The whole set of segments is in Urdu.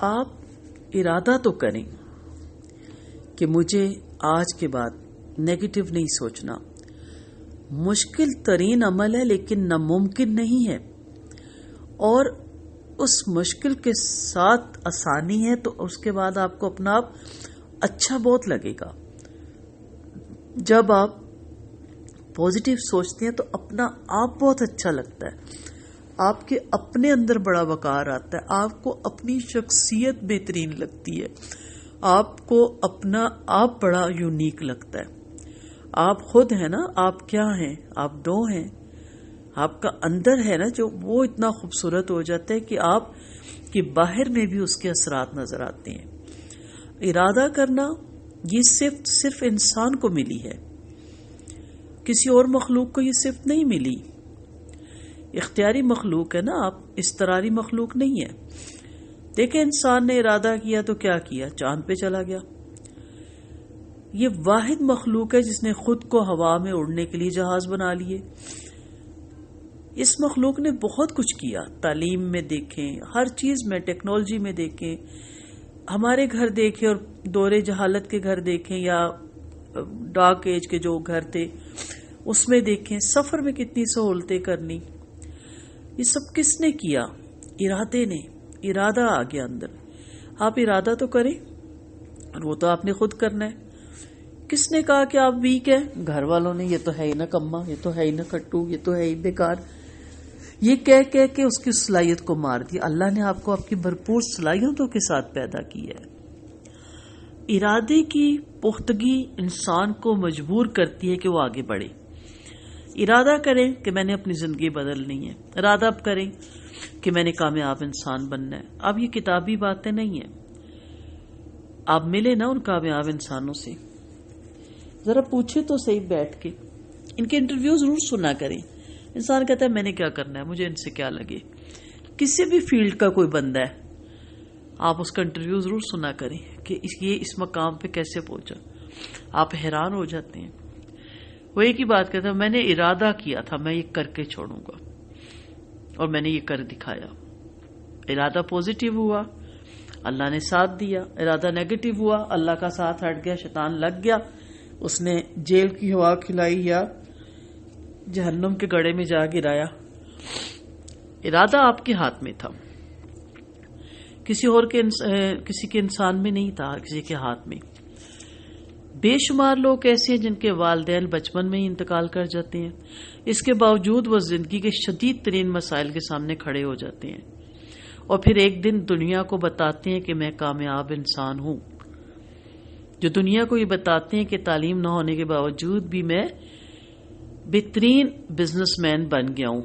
آپ ارادہ تو کریں کہ مجھے آج کے بعد نیگیٹو نہیں سوچنا. مشکل ترین عمل ہے لیکن ناممکن نہیں ہے, اور اس مشکل کے ساتھ آسانی ہے, تو اس کے بعد آپ کو اپنا آپ اچھا بہت لگے گا. جب آپ پازیٹیو سوچتے ہیں تو اپنا آپ بہت اچھا لگتا ہے, آپ کے اپنے اندر بڑا وقار آتا ہے, آپ کو اپنی شخصیت بہترین لگتی ہے, آپ کو اپنا آپ بڑا یونیک لگتا ہے. آپ خود ہیں نا, آپ کیا ہیں, آپ دو ہیں, آپ کا اندر ہے نا جو, وہ اتنا خوبصورت ہو جاتا ہے کہ آپ کی باہر میں بھی اس کے اثرات نظر آتے ہیں. ارادہ کرنا یہ صرف انسان کو ملی ہے, کسی اور مخلوق کو یہ صرف نہیں ملی. اختیاری مخلوق ہے نا آپ, استراری مخلوق نہیں ہے. دیکھیں انسان نے ارادہ کیا تو کیا کیا, چاند پہ چلا گیا. یہ واحد مخلوق ہے جس نے خود کو ہوا میں اڑنے کے لیے جہاز بنا لیے. اس مخلوق نے بہت کچھ کیا, تعلیم میں دیکھیں, ہر چیز میں, ٹیکنالوجی میں دیکھیں, ہمارے گھر دیکھیں اور دور جہالت کے گھر دیکھیں یا ڈارک ایج کے جو گھر تھے اس میں دیکھیں, سفر میں کتنی سہولتیں کرنی. یہ سب کس نے کیا؟ ارادے نے. ارادہ آ گیا اندر. آپ ارادہ تو کریں, اور وہ تو آپ نے خود کرنا ہے. کس نے کہا کہ آپ ویک ہیں؟ گھر والوں نے, یہ تو ہے ہی نا کما, یہ تو ہے ہی نا کٹو, یہ تو ہے ہی بیکار, یہ کہہ کے اس کی صلاحیت کو مار دیا. اللہ نے آپ کو آپ کی بھرپور صلاحیتوں کے ساتھ پیدا کیا ہے. ارادے کی پختگی انسان کو مجبور کرتی ہے کہ وہ آگے بڑھے. ارادہ کریں کہ میں نے اپنی زندگی بدلنی ہے, ارادہ اب کریں کہ میں نے کامیاب انسان بننا ہے. اب یہ کتابی باتیں نہیں ہیں. آپ ملے نا ان کامیاب انسانوں سے, ذرا پوچھے تو صحیح بیٹھ کے, ان کے انٹرویو ضرور سنا کریں. انسان کہتا ہے میں نے کیا کرنا ہے, مجھے ان سے کیا لگے. کسی بھی فیلڈ کا کوئی بندہ ہے, آپ اس کا انٹرویو ضرور سنا کریں کہ یہ اس مقام پہ کیسے پہنچا. آپ حیران ہو جاتے ہیں. وہ ایک ہی بات کہتا ہے, میں نے ارادہ کیا تھا میں یہ کر کے چھوڑوں گا, اور میں نے یہ کر دکھایا. ارادہ پازیٹیو ہوا, اللہ نے ساتھ دیا. ارادہ نیگیٹو ہوا, اللہ کا ساتھ ہٹ گیا, شیطان لگ گیا, اس نے جیل کی ہوا کھلائی یا جہنم کے گڑھے میں جا گرایا. ارادہ آپ کے ہاتھ میں تھا, کسی کے انسان میں نہیں تھا, کسی کے ہاتھ میں. بے شمار لوگ ایسے ہیں جن کے والدین بچپن میں ہی انتقال کر جاتے ہیں, اس کے باوجود وہ زندگی کے شدید ترین مسائل کے سامنے کھڑے ہو جاتے ہیں, اور پھر ایک دن دنیا کو بتاتے ہیں کہ میں کامیاب انسان ہوں. جو دنیا کو یہ بتاتے ہیں کہ تعلیم نہ ہونے کے باوجود بھی میں بہترین بزنس مین بن گیا ہوں,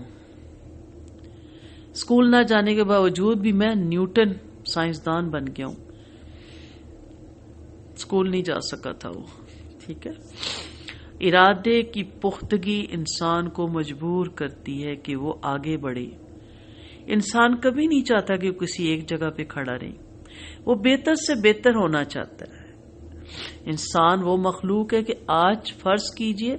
اسکول نہ جانے کے باوجود بھی میں نیوٹن سائنسدان بن گیا ہوں. اسکول نہیں جا سکا تھا وہ, ٹھیک ہے. ارادے کی پختگی انسان کو مجبور کرتی ہے کہ وہ آگے بڑھے. انسان کبھی نہیں چاہتا کہ وہ کسی ایک جگہ پہ کھڑا رہے, وہ بہتر سے بہتر ہونا چاہتا ہے. انسان وہ مخلوق ہے کہ آج فرض کیجئے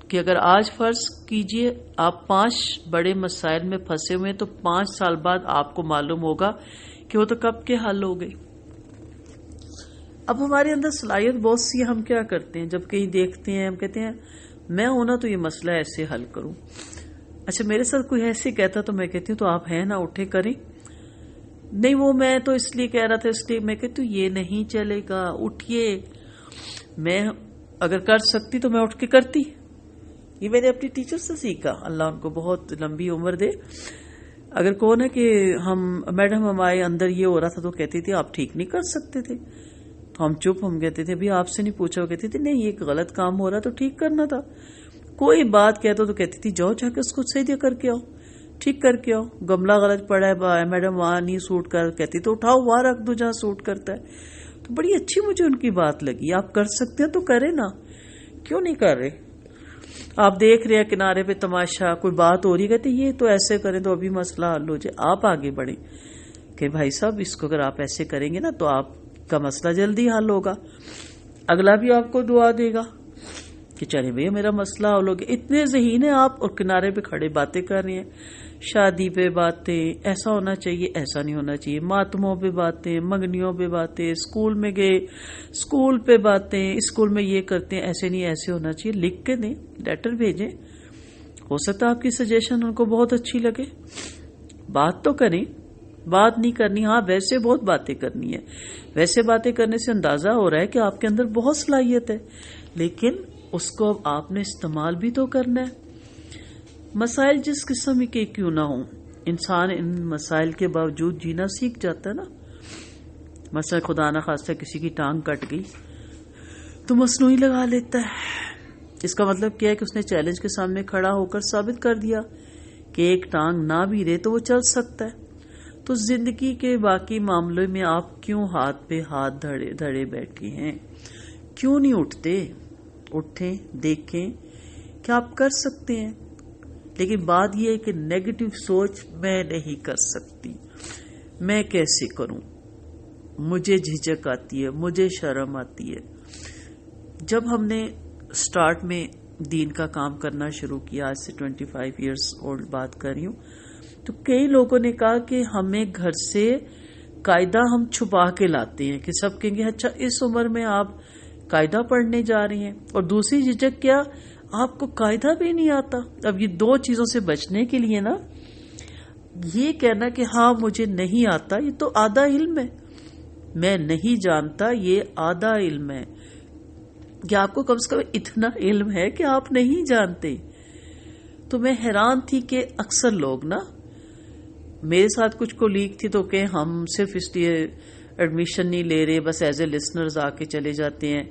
کہ اگر آج فرض کیجئے آپ 5 بڑے مسائل میں پھنسے ہوئے, تو 5 سال بعد آپ کو معلوم ہوگا کہ وہ تو کب کے حل ہو گئی. اب ہمارے اندر صلاحیت بہت سی ہے, ہم کیا کرتے ہیں جب کہیں دیکھتے ہیں, ہم کہتے ہیں میں ہونا تو یہ مسئلہ ایسے حل کروں. اچھا میرے ساتھ کوئی ایسے کہتا تو میں کہتی ہوں تو آپ ہیں نا, اٹھے کریں. نہیں وہ میں تو اس لیے کہہ رہا تھا, اس لیے میں کہتی ہوں یہ نہیں چلے گا, اٹھیے. میں اگر کر سکتی تو میں اٹھ کے کرتی. یہ میں نے اپنی ٹیچر سے سیکھا, اللہ ان کو بہت لمبی عمر دے. اگر کون ہے کہ میڈم ہمارے اندر یہ ہو رہا تھا تو کہتی تھی آپ ٹھیک نہیں کر سکتے تھے, تو ہم چپ, ہم کہتے تھے بھی آپ سے نہیں پوچھا. وہ کہتی تھی نہیں یہ غلط کام ہو رہا تو ٹھیک کرنا تھا. کوئی بات کہتا تو کہتی تھی جاؤ جا کے اس کو صحیح کر کے آؤ, ٹھیک کر کے آؤ. گملہ غلط پڑا ہے میڈم وہاں نہیں سوٹ کر, کہتی تو اٹھاؤ وہاں رکھ دو جہاں سوٹ کرتا ہے. تو بڑی اچھی مجھے ان کی بات لگی, آپ کر سکتے ہیں تو کریں نا, کیوں نہیں کر رہے. آپ دیکھ رہے ہیں کنارے پہ تماشا, کوئی بات ہو رہی, کہتے یہ تو ایسے کریں تو ابھی مسئلہ حل ہو جائے. آپ آگے بڑھیں کہ بھائی صاحب اس کو اگر آپ ایسے کریں گے نا تو آپ کا مسئلہ جلدی حل ہوگا, اگلا بھی آپ کو دعا دے گا. کہ چلے بھئی میرا مسئلہ ہو لوگ اتنے ذہین ہیں آپ اور کنارے پہ کھڑے باتیں کر رہے ہیں، شادی پہ باتیں، ایسا ہونا چاہیے ایسا نہیں ہونا چاہیے، ماتموں پہ باتیں، منگنیوں پہ باتیں، اسکول میں گئے اسکول پہ باتیں، اسکول میں یہ کرتے ہیں ایسے نہیں ایسے ہونا چاہیے، لکھ کے دیں، لیٹر بھیجیں، ہو سکتا ہے آپ کی سجیشن ان کو بہت اچھی لگے، بات تو کریں، بات نہیں کرنی، ہاں ویسے بہت باتیں کرنی ہے، ویسے باتیں کرنے سے اندازہ ہو رہا ہے کہ آپ کے اندر بہت صلاحیت ہے، لیکن اس کو اب آپ نے استعمال بھی تو کرنا ہے۔ مسائل جس قسم کے کیوں نہ ہوں، انسان ان مسائل کے باوجود جینا سیکھ جاتا ہے نا۔ مثلا خدا نہ خواستہ کسی کی ٹانگ کٹ گئی تو مصنوعی لگا لیتا ہے، اس کا مطلب کیا ہے کہ اس نے چیلنج کے سامنے کھڑا ہو کر ثابت کر دیا کہ ایک ٹانگ نہ بھی رہے تو وہ چل سکتا ہے۔ تو زندگی کے باقی معاملے میں آپ کیوں ہاتھ پہ ہاتھ دھڑے بیٹھے ہیں؟ کیوں نہیں اٹھتے؟ اٹھیں، دیکھیں کہ آپ کر سکتے ہیں، لیکن بات یہ ہے کہ نیگیٹو سوچ میں نہیں کر سکتی، میں کیسے کروں، مجھے جھجک آتی ہے، مجھے شرم آتی ہے۔ جب ہم نے سٹارٹ میں دین کا کام کرنا شروع کیا، آج سے 25 ایئرس اولڈ بات کر رہی ہوں، تو کئی لوگوں نے کہا کہ ہمیں گھر سے قاعدہ ہم چھپا کے لاتے ہیں، کہ سب کہیں گے اچھا اس عمر میں آپ قاعدہ پڑھنے جا رہی ہیں، اور دوسری جھجک کیا، آپ کو قاعدہ بھی نہیں آتا۔ اب یہ دو چیزوں سے بچنے کے لیے نا، یہ کہنا کہ ہاں مجھے نہیں آتا، یہ تو آدھا علم ہے، میں نہیں جانتا یہ آدھا علم ہے، کہ آپ کو کم سے کم اتنا علم ہے کہ آپ نہیں جانتے۔ تو میں حیران تھی کہ اکثر لوگ نا، میرے ساتھ کچھ کولیگ تھی تو کہ ہم صرف اس لیے ایڈمیشن نہیں لے رہے، بس ایز اے لسنرز آ کے چلے جاتے ہیں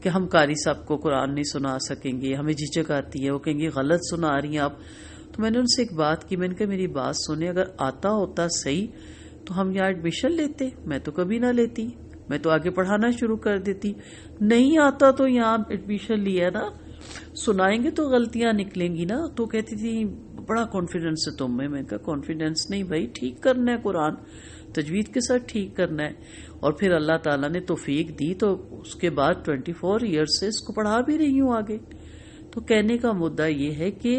کہ ہم قاری صاحب کو قرآن نہیں سنا سکیں گے، ہمیں جھجک آتی ہے، وہ کہیں گے غلط سنا رہی ہیں آپ۔ تو میں نے ان سے ایک بات کی، میں نے کہا میری بات سنیں، اگر آتا ہوتا صحیح تو ہم یہاں ایڈمیشن لیتے، میں تو کبھی نہ لیتی، میں تو آگے پڑھانا شروع کر دیتی، نہیں آتا تو یہاں ایڈمیشن لیا نا، سنائیں گے تو غلطیاں نکلیں گی نا۔ تو کہتی تھی بڑا کانفیڈنس ہے تم میں نے کہا کانفیڈنس نہیں بھائی، ٹھیک کرنا ہے قرآن، تجوید کے ساتھ ٹھیک کرنا ہے۔ اور پھر اللہ تعالیٰ نے توفیق دی تو اس کے بعد 24 ایئرس سے اس کو پڑھا بھی رہی ہوں آگے۔ تو کہنے کا مدعا یہ ہے کہ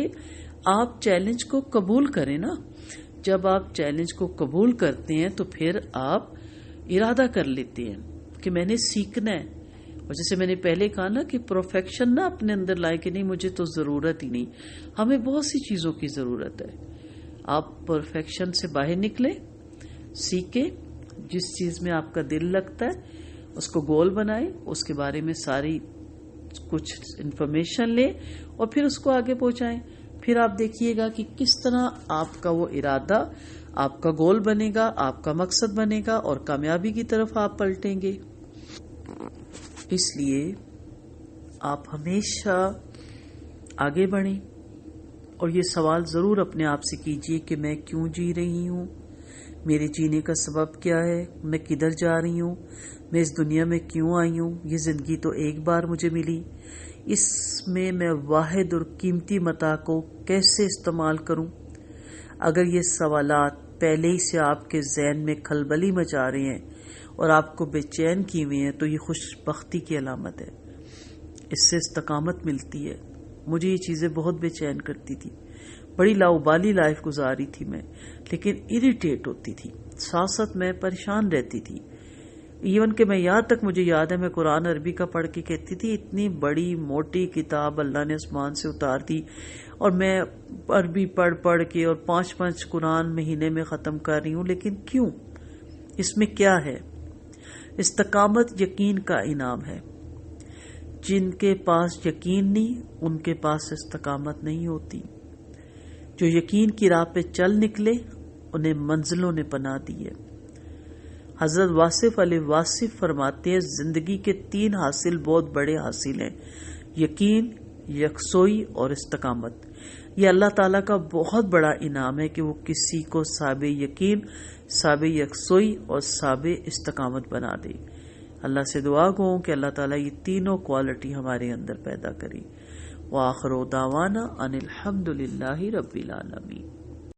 آپ چیلنج کو قبول کریں نا، جب آپ چیلنج کو قبول کرتے ہیں تو پھر آپ ارادہ کر لیتے ہیں کہ میں نے سیکھنا ہے۔ اور جیسے میں نے پہلے کہا نا کہ پرفیکشن نہ اپنے اندر لائے کہ نہیں مجھے تو ضرورت ہی نہیں، ہمیں بہت سی چیزوں کی ضرورت ہے۔ آپ پرفیکشن سے باہر نکلیں، سیکھیں، جس چیز میں آپ کا دل لگتا ہے اس کو گول بنائیں، اس کے بارے میں ساری کچھ انفارمیشن لیں اور پھر اس کو آگے پہنچائیں۔ پھر آپ دیکھیے گا کہ کس طرح آپ کا وہ ارادہ آپ کا گول بنے گا، آپ کا مقصد بنے گا اور کامیابی کی طرف آپ پلٹیں گے۔ اس لیے آپ ہمیشہ آگے بڑھیں اور یہ سوال ضرور اپنے آپ سے کیجئے کہ میں کیوں جی رہی ہوں، میرے جینے کا سبب کیا ہے، میں کدھر جا رہی ہوں، میں اس دنیا میں کیوں آئی ہوں، یہ زندگی تو ایک بار مجھے ملی، اس میں میں واحد اور قیمتی متاع کو کیسے استعمال کروں۔ اگر یہ سوالات پہلے ہی سے آپ کے ذہن میں کھلبلی مچا رہے ہیں اور آپ کو بے چین کیے ہوئے ہیں تو یہ خوش بختی کی علامت ہے، اس سے استقامت ملتی ہے۔ مجھے یہ چیزیں بہت بے چین کرتی تھی، بڑی لاؤبالی لائف گزاری تھی میں، لیکن اریٹیٹ ہوتی تھی، ساتھ ساتھ میں پریشان رہتی تھی۔ ایون کہ میں یہاں تک مجھے یاد ہے میں قرآن عربی کا پڑھ کے کہتی تھی اتنی بڑی موٹی کتاب اللہ نے آسمان سے اتار دی اور میں عربی پڑھ کے اور 5 قرآن مہینے میں ختم کر رہی ہوں، لیکن کیوں؟ اس میں کیا ہے؟ استقامت یقین کا انعام ہے۔ جن کے پاس یقین نہیں ان کے پاس استقامت نہیں ہوتی۔ جو یقین کی راہ پہ چل نکلے انہیں منزلوں نے پناہ دی ہے۔ حضرت واصف علیہ واصف فرماتے ہیں زندگی کے 3 حاصل بہت بڑے حاصل ہیں، یقین، یکسوئی اور استقامت۔ یہ اللہ تعالیٰ کا بہت بڑا انعام ہے کہ وہ کسی کو صاحب یقین، صاحب یکسوئی اور صاحب استقامت بنا دے۔ اللہ سے دعا گو کہ اللہ تعالیٰ یہ تینوں کوالٹی ہمارے اندر پیدا کرے۔ وآخر دعوانا ان الحمد للہ رب العالمین۔